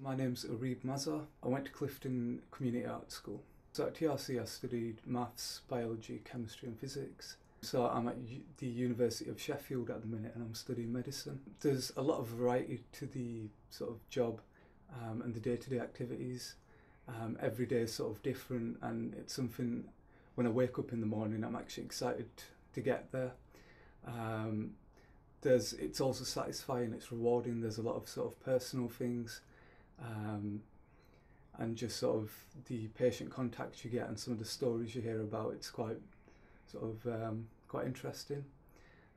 My name's Areeb Mazhar. I went to Clifton Community Arts School. So at TRC I studied maths, biology, chemistry and physics. So I'm at the University of Sheffield at the minute and I'm studying medicine. There's a lot of variety to the sort of job and the day-to-day activities. Every day is sort of different, and it's something when I wake up in the morning I'm actually excited to get there. It's also satisfying, it's rewarding, there's a lot of sort of personal things. And just sort of the patient contact you get and some of the stories you hear about, it's quite quite interesting.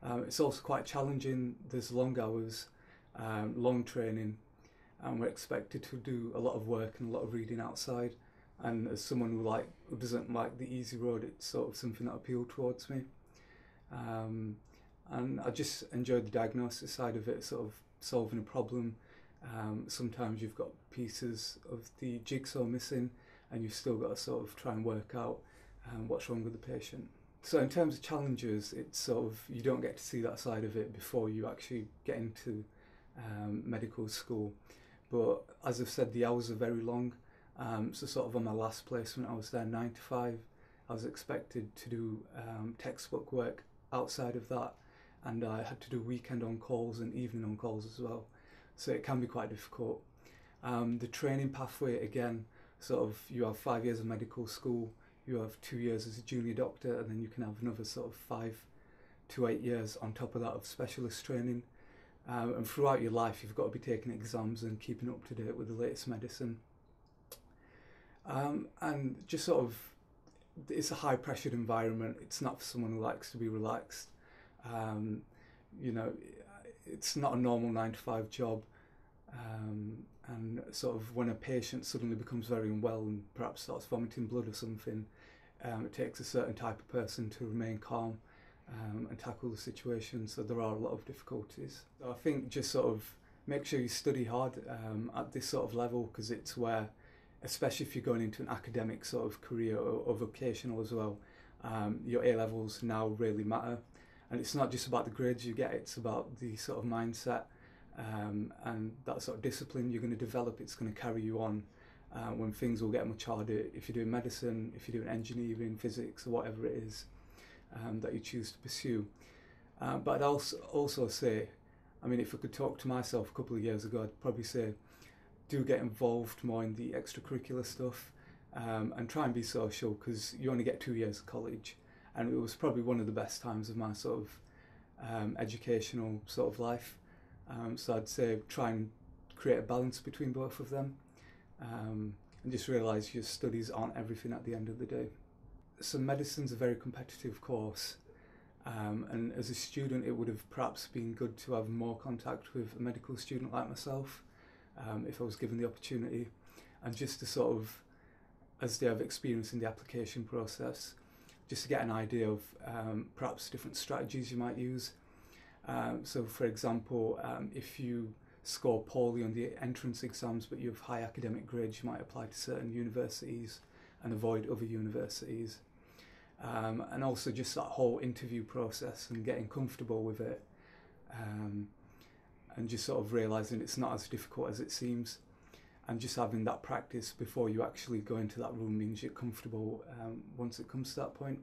It's also quite challenging. There's long hours, long training, and we're expected to do a lot of work and a lot of reading outside. And as someone who doesn't like the easy road, it's sort of something that appealed towards me. And I just enjoyed the diagnosis side of it, sort of solving a problem. Sometimes you've got pieces of the jigsaw missing and you've still got to sort of try and work out what's wrong with the patient. So in terms of challenges, it's sort of, you don't get to see that side of it before you actually get into medical school. But as I've said, the hours are very long. So sort of on my last placement, I was there 9 to 5. I was expected to do textbook work outside of that, and I had to do weekend on calls and evening on calls as well. So it can be quite difficult. The training pathway, again, sort of, you have 5 years of medical school, you have 2 years as a junior doctor, and then you can have another sort of 5 to 8 years on top of that of specialist training. And throughout your life, you've got to be taking exams and keeping up to date with the latest medicine. And just sort of, it's a high pressured environment. It's not for someone who likes to be relaxed. You know, it's not a normal 9 to 5 job, and sort of when a patient suddenly becomes very unwell and perhaps starts vomiting blood or something, it takes a certain type of person to remain calm and tackle the situation. So there are a lot of difficulties. So I think just sort of make sure you study hard at this sort of level, because it's where, especially if you're going into an academic sort of career or vocational as well, your A-levels now really matter. And it's not just about the grades you get, it's about the sort of mindset and that sort of discipline you're going to develop. It's going to carry you on when things will get much harder, if you're doing medicine, if you're doing engineering, physics, or whatever it is that you choose to pursue. But I'd also say, I mean, if I could talk to myself a couple of years ago, I'd probably say, do get involved more in the extracurricular stuff and try and be social, because you only get 2 years of college. And it was probably one of the best times of my sort of educational sort of life. So I'd say try and create a balance between both of them, and just realise your studies aren't everything at the end of the day. So medicine's a very competitive course, and as a student it would have perhaps been good to have more contact with a medical student like myself, if I was given the opportunity, and just to sort of, as they have experience in the application process, just to get an idea of perhaps different strategies you might use. So for example, if you score poorly on the entrance exams but you have high academic grades, you might apply to certain universities and avoid other universities. And also just that whole interview process and getting comfortable with it, and just sort of realising it's not as difficult as it seems. And just having that practice before you actually go into that room means you're comfortable once it comes to that point.